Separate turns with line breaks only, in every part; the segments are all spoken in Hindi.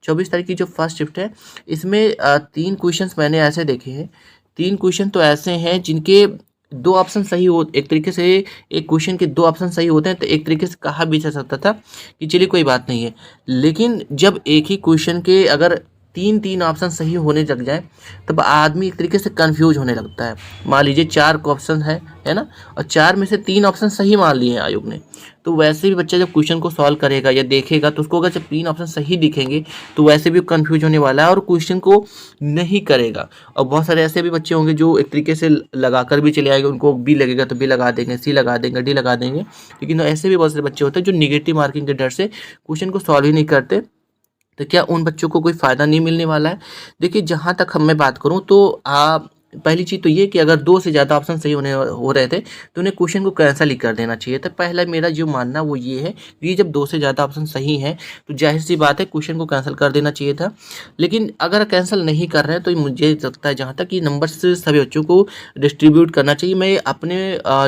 24 तारीख की जो फर्स्ट शिफ्ट है इसमें 3 क्वेश्चंस मैंने ऐसे देखे हैं, 3 क्वेश्चन तो ऐसे हैं जिनके 2 ऑप्शन सही हो, एक तरीके से एक क्वेश्चन के 2 ऑप्शन सही होते हैं, तो एक तरीके से कहा भी जा सकता था कि चलिए कोई बात नहीं है। लेकिन जब एक ही क्वेश्चन के अगर 3-3 ऑप्शन सही होने लग जाए तब आदमी एक तरीके से कन्फ्यूज होने लगता है। मान लीजिए 4 ऑप्शन है ना? और 4 में से 3 ऑप्शन सही मान लिए हैं आयोग ने, तो वैसे भी बच्चा जब क्वेश्चन को सॉल्व करेगा या देखेगा तो उसको अगर जब 3 ऑप्शन सही दिखेंगे तो वैसे भी कन्फ्यूज होने वाला है और क्वेश्चन को नहीं करेगा। और बहुत सारे ऐसे भी बच्चे होंगे जो एक तरीके से लगा कर भी चले आएंगे, उनको बी लगेगा तो बी लगा देंगे, सी लगा देंगे, डी लगा देंगे। लेकिन ऐसे भी बहुत सारे बच्चे होते हैं जो निगेटिव मार्किंग के डर से क्वेश्चन को सॉल्व ही नहीं करते। तो क्या उन बच्चों को कोई फ़ायदा नहीं मिलने वाला है? देखिए, जहाँ तक मैं बात करूँ तो पहली चीज़ तो ये कि अगर 2 से ज़्यादा ऑप्शन सही हो रहे थे तो उन्हें क्वेश्चन को कैंसल ही कर देना चाहिए था। पहला मेरा जो मानना वो ये है कि जब 2 से ज़्यादा ऑप्शन सही हैं तो ज़ाहिर-सी बात है क्वेश्चन को कैंसल कर देना चाहिए था। लेकिन अगर कैंसल नहीं कर रहे हैं तो मुझे लगता है जहाँ तक कि नंबर्स सभी बच्चों को डिस्ट्रीब्यूट करना चाहिए। मैं अपने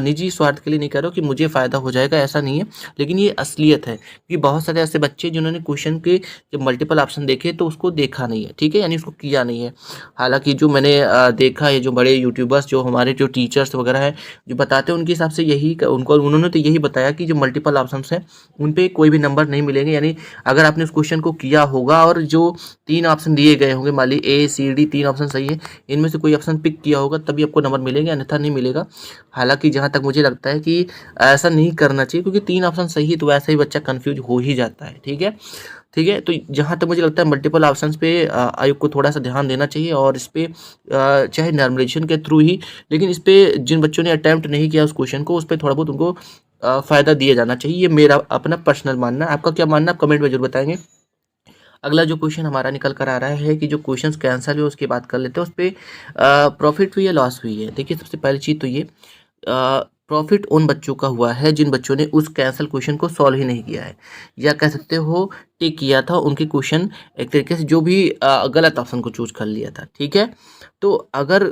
निजी स्वार्थ के लिए नहीं कह रहा हूँ कि मुझे फ़ायदा हो जाएगा, ऐसा नहीं है। लेकिन ये असलियत है कि बहुत सारे ऐसे बच्चे जिन्होंने क्वेश्चन के जब मल्टीपल ऑप्शन देखे तो उसको देखा नहीं है, ठीक है? यानी उसको किया नहीं है। हालाँकि जो मैंने देखा है, जो बड़े यूट्यूबर्स जो हमारे जो टीचर्स वगैरह हैं, जो बताते हैं उनके हिसाब से यही उन्होंने तो यही बताया कि जो मल्टीपल ऑप्शंस हैं, उन पे कोई भी नंबर नहीं मिलेंगे। यानी अगर आपने उस क्वेश्चन को किया होगा और जो 3 ऑप्शन दिए गए होंगे, मान ली ए, सी, डी 3 ऑप्शन सही है, इनमें से कोई ऑप्शन पिक किया होगा तभी आपको नंबर मिलेंगे, अन्यथा नहीं मिलेगा। हालाँकि जहाँ तक मुझे लगता है कि ऐसा नहीं करना चाहिए क्योंकि 3 ऑप्शन सही है तो वैसे ही बच्चा कन्फ्यूज़ हो ही जाता है, ठीक है? ठीक है, तो जहाँ तक मुझे लगता है मल्टीपल ऑप्शंस पे आयोग को थोड़ा सा ध्यान देना चाहिए और इस पे चाहे नॉर्मलाइजेशन के थ्रू ही, लेकिन इस पे जिन बच्चों ने अटेम्प्ट नहीं किया उस क्वेश्चन को, उस पे थोड़ा बहुत उनको फ़ायदा दिया जाना चाहिए। ये मेरा अपना पर्सनल मानना है। आपका क्या मानना है? आप कमेंट में ज़रूर बताएंगे। अगला जो क्वेश्चन हमारा निकल कर आ रहा है कि जो क्वेश्चंस कैंसल हुए उसकी बात कर लेते हैं, उस पे प्रॉफिट हुई है, लॉस हुई है। देखिए, सबसे पहली चीज़ तो ये प्रॉफिट उन बच्चों का हुआ है जिन बच्चों ने उस कैंसल क्वेश्चन को सॉल्व ही नहीं किया है, या कह सकते हो टिक किया था उनके क्वेश्चन, एक तरीके से जो भी गलत ऑप्शन को चूज कर लिया था, ठीक है? तो अगर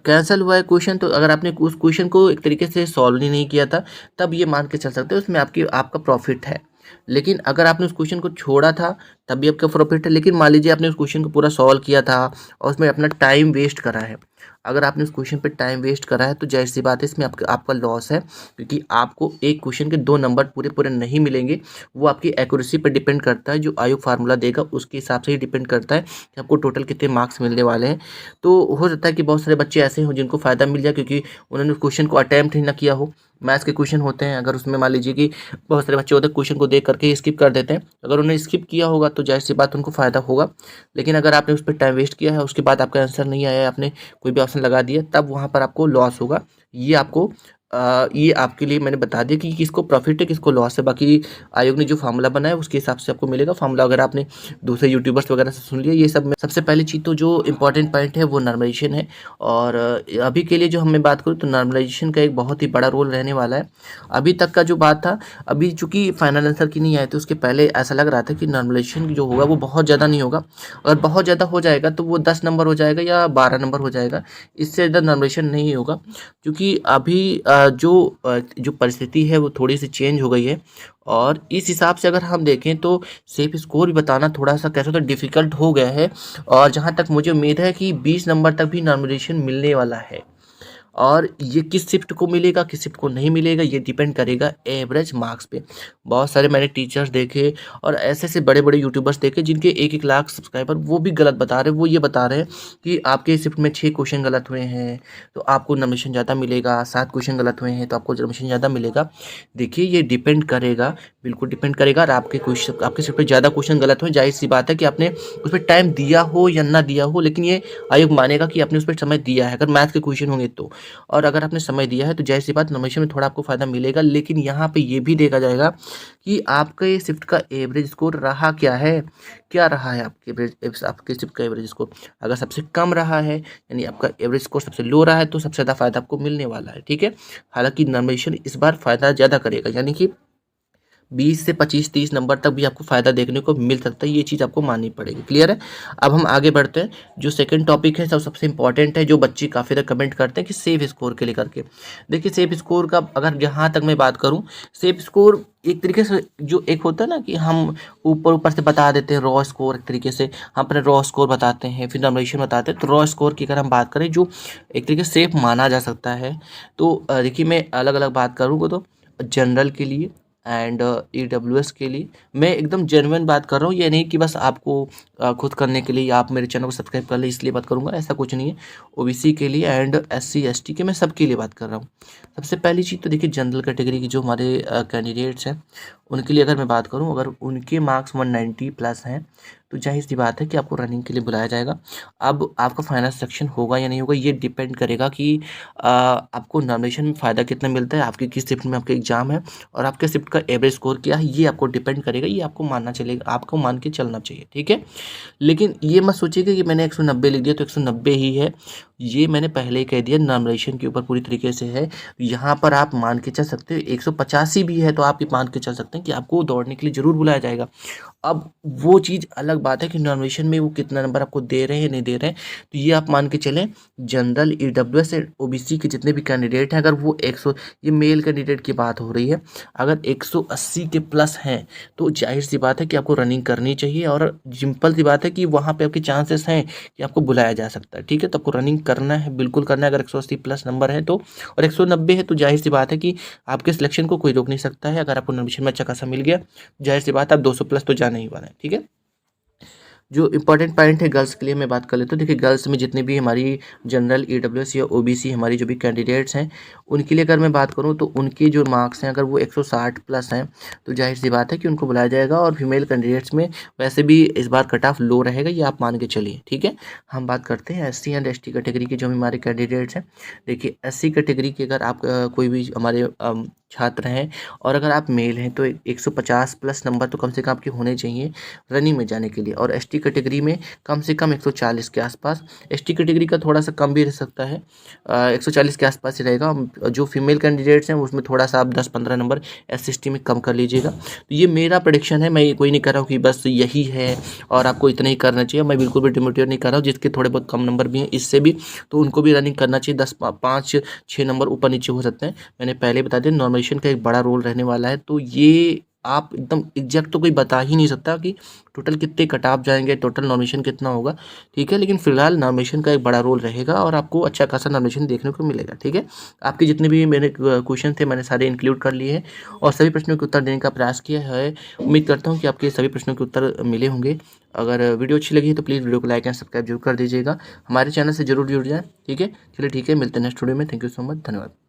कैंसल हुआ है क्वेश्चन तो अगर आपने उस क्वेश्चन को एक तरीके से सॉल्व ही नहीं किया था तब ये मान के चल सकते हो उसमें आपका प्रॉफिट है। लेकिन अगर आपने उस क्वेश्चन को छोड़ा था तब भी आपका प्रॉफिट है। लेकिन मान लीजिए आपने उस क्वेश्चन को पूरा सॉल्व किया था और उसमें अपना टाइम वेस्ट करा है, अगर आपने उस क्वेश्चन पे टाइम वेस्ट करा है तो जाहिर सी बात है इसमें आपका लॉस है, क्योंकि आपको एक क्वेश्चन के 2 नंबर पूरे नहीं मिलेंगे। वो आपकी एक्यूरेसी पर डिपेंड करता है, जो आयोग फार्मूला देगा उसके हिसाब से ही डिपेंड करता है कि आपको टोटल कितने मार्क्स मिलने वाले हैं। तो हो सकता है कि बहुत सारे बच्चे ऐसे हों जिनको फ़ायदा मिल जाए क्योंकि उन्होंने उस क्वेश्चन को अटैम्प्ट ही ना किया हो। मैथ्स के क्वेश्चन होते हैं, अगर उसमें मान लीजिए कि बहुत सारे बच्चे होते हैं क्वेश्चन को देख करके स्किप कर देते हैं, अगर उन्होंने स्किप किया होगा तो जाहिर सी बात उनको फ़ायदा होगा। लेकिन अगर आपने उस पर टाइम वेस्ट किया है, उसके बाद आपका आंसर नहीं आया, आपने कोई भी ऑप्शन लगा दिया, तब वहाँ पर आपको लॉस होगा। ये आपके लिए मैंने बता दिया कि किसको प्रॉफिट है किसको लॉस है। बाकी आयोग ने जो फार्मूला बनाया है उसके हिसाब से आपको मिलेगा फार्मूला। अगर आपने दूसरे यूट्यूबर्स वगैरह से सुन लिया, ये सब में सबसे पहली चीज़ तो जो इंपॉर्टेंट पॉइंट है वो नॉर्मलाइजेशन है। और अभी के लिए जो हमें बात करूँ तो नॉर्मलाइजेशन का एक बहुत ही बड़ा रोल रहने वाला है। अभी तक का जो बात था, अभी चूँकि फाइनल आंसर की नहीं आए थे, उसके पहले ऐसा लग रहा था कि नॉर्मलाइजेशन जो होगा वो बहुत ज़्यादा नहीं होगा। अगर बहुत ज़्यादा हो जाएगा तो वो 10 नंबर हो जाएगा या 12 नंबर हो जाएगा, इससे ज़्यादा नॉर्मलाइजेशन नहीं होगा। क्योंकि अभी जो परिस्थिति है वो थोड़ी सी चेंज हो गई है और इस हिसाब से अगर हम देखें तो सेफ स्कोर भी बताना थोड़ा सा कैसे तो डिफ़िकल्ट हो गया है। और जहाँ तक मुझे उम्मीद है कि 20 नंबर तक भी नॉर्मलाइजेशन मिलने वाला है। और ये किस शिफ्ट को मिलेगा किस शिफ्ट को नहीं मिलेगा ये डिपेंड करेगा एवरेज मार्क्स पे। बहुत सारे मैंने टीचर्स देखे और ऐसे बड़े बड़े यूट्यूबर्स देखे जिनके 1-1 लाख सब्सक्राइबर, वो भी गलत बता रहे हैं। वो ये बता रहे हैं कि आपके शिफ्ट में 6 क्वेश्चन गलत हुए हैं तो आपको नॉमिनेशन ज़्यादा मिलेगा, 7 क्वेश्चन गलत हुए हैं तो आपको नॉमिनेशन ज़्यादा मिलेगा। देखिए, ये डिपेंड करेगा, बिल्कुल डिपेंड करेगा। और आपके शिफ्ट में ज़्यादा क्वेश्चन गलत हुए, जाहिर सी बात है कि आपने उस पर टाइम दिया हो या ना दिया हो, लेकिन ये आयोग मानेगा कि आपने उस पर समय दिया है अगर मैथ के क्वेश्चन होंगे तो। और अगर आपने समय दिया है तो जाहिर सी बात नॉमिनेशन में थोड़ा आपको फ़ायदा मिलेगा। लेकिन यहाँ पे ये भी देखा जाएगा कि आपके शिफ्ट का एवरेज स्कोर रहा क्या है, क्या रहा है आपके शिफ्ट का एवरेज स्कोर। अगर सबसे कम रहा है यानी आपका एवरेज स्कोर सबसे लो रहा है तो सबसे ज़्यादा फ़ायदा आपको मिलने वाला है, ठीक है। हालांकि नॉमिनेशन इस बार फ़ायदा ज़्यादा करेगा, यानी कि 20 से 25-30 नंबर तक भी आपको फ़ायदा देखने को मिल सकता है, ये चीज़ आपको माननी पड़ेगी। क्लियर है? अब हम आगे बढ़ते हैं। जो सेकंड टॉपिक है सबसे इंपॉर्टेंट है, जो बच्चे काफ़ी ज़्यादा कमेंट करते हैं कि सेफ स्कोर के लेकर के। देखिए सेफ स्कोर का अगर जहाँ तक मैं बात करूँ, सेफ स्कोर एक तरीके से जो एक होता है ना कि हम ऊपर ऊपर से बता देते हैं रॉ स्कोर, एक तरीके से हम अपने रॉ स्कोर बताते हैं, फिर नंबरेशन बताते हैं। तो रॉ स्कोर की अगर हम बात करें जो एक तरीके से सेफ माना जा सकता है, तो देखिए मैं अलग अलग बात करूँगा तो जनरल के लिए एंड EWS के लिए मैं एकदम जेन्युइन बात कर रहा हूँ। ये नहीं कि बस आपको खुद करने के लिए या आप मेरे चैनल को सब्सक्राइब कर ले इसलिए बात करूँगा, ऐसा कुछ नहीं है। OBC के लिए एंड SC ST के मैं सबके लिए बात कर रहा हूँ। सबसे पहली चीज़ तो देखिए जनरल कैटेगरी की जो हमारे कैंडिडेट्स हैं उनके लिए अगर मैं बात करूँ, अगर उनके मार्क्स 190 प्लस हैं तो जाहिर सी बात है कि आपको रनिंग के लिए बुलाया जाएगा। अब आपका फाइनल सिलेक्शन होगा या नहीं होगा ये डिपेंड करेगा कि आपको नॉमिनेशन में फ़ायदा कितना मिलता है, आपकी किस शिफ्ट में आपका एग्ज़ाम है और आपके शिफ्ट का एवरेज स्कोर क्या है, ये आपको डिपेंड करेगा। ये आपको मानना चलेगा, आपको मान के चलना चाहिए, ठीक है। लेकिन ये मत सोचिएगा कि मैंने 190 लिख दिया तो 190 ही है, ये मैंने पहले ही कह दिया नॉमिनेशन के ऊपर पूरी तरीके से है। यहाँ पर आप मान के चल सकते हो 185 भी है तो आप ये मान के चल सकते हैं कि आपको दौड़ने के लिए ज़रूर बुलाया जाएगा। अब वो चीज़ अलग बात है कि नॉमिनेशन में वो कितना नंबर आपको दे रहे हैं या नहीं दे रहे हैं, तो ये आप मान के चलें। जनरल EWS एंड OBC के जितने भी कैंडिडेट हैं, अगर वो 100, ये मेल कैंडिडेट की बात हो रही है, अगर 180 के प्लस हैं तो जाहिर सी बात है कि आपको रनिंग करनी चाहिए और सिंपल सी बात है कि वहाँ पे आपके चांसेस हैं कि आपको बुलाया जा सकता है, ठीक है। तो आपको रनिंग करना है, बिल्कुल करना है। अगर 180 प्लस नंबर है तो, और 190 है तो जाहिर सी बात है कि आपके सिलेक्शन को कोई रोक नहीं सकता है। अगर आपको नॉमिनेशन में अच्छा खासा मिल गया, जाहिर सी बात है आप 200 प्लस तो जाने ही वाला है, ठीक है। जो इंपॉर्टेंट पॉइंट है गर्ल्स के लिए मैं बात कर लेता हूँ। देखिए गर्ल्स में जितने भी हमारी जनरल EWS या OBC हमारी जो भी कैंडिडेट्स हैं उनके लिए अगर मैं बात करूँ तो उनके जो मार्क्स हैं अगर वो 160 प्लस हैं तो जाहिर सी बात है कि उनको बुलाया जाएगा। और फीमेल कैंडिडेट्स में वैसे भी इस बार कट ऑफ लो रहेगा, ये आप मान के चलिए, ठीक है। हम बात करते हैं SC एंड ST कैटेगरी के जो हमारे कैंडिडेट्स हैं। देखिए SC कैटेगरी के अगर आप कोई भी हमारे छात्र हैं और अगर आप मेल हैं तो 150 प्लस नंबर तो कम से कम आपके होने चाहिए रनिंग में जाने के लिए। और ST कैटेगरी में कम से कम 140 के आसपास। ST कैटेगरी का थोड़ा सा कम भी रह सकता है, 140 के आसपास ही रहेगा। जो फीमेल कैंडिडेट्स हैं उसमें थोड़ा सा आप 10-15 नंबर SC/ST में कम कर लीजिएगा। तो ये मेरा प्रेडिक्शन है, मैं ये कोई नहीं कर रहा हूँ कि बस यही है और आपको इतना ही करना चाहिए। मैं बिल्कुल भी डिमोटिवेट नहीं कर रहा हूँ। जिसके थोड़े बहुत कम नंबर भी हैं इससे भी, तो उनको भी रनिंग करना चाहिए। 5-6 नंबर ऊपर नीचे हो सकते हैं। मैंने पहले बता दिया नॉमिनेशन का एक बड़ा रोल रहने वाला है, तो ये आप एकदम एग्जैक्ट तो कोई बता ही नहीं सकता कि टोटल कितने कट ऑफ जाएंगे, टोटल नॉमिनेशन कितना होगा, ठीक है। लेकिन फिलहाल नॉमिनेशन का एक बड़ा रोल रहेगा और आपको अच्छा खासा नॉमिनेशन देखने को मिलेगा, ठीक है। आपके जितने भी मेरे क्वेश्चन थे मैंने सारे इंक्लूड कर लिए हैं और सभी प्रश्नों के उत्तर देने का प्रयास किया है। उम्मीद करता हूँ कि आपके सभी प्रश्नों के उत्तर मिले होंगे। अगर वीडियो अच्छी लगी है तो प्लीज़ वीडियो को लाइक एंड सब्सक्राइब जरूर कर दीजिएगा। हमारे चैनल से जरूर जुड़ जाए, ठीक है। चलिए ठीक है, मिलते हैं नेक्स्ट वीडियो में। थैंक यू सो मच, धन्यवाद।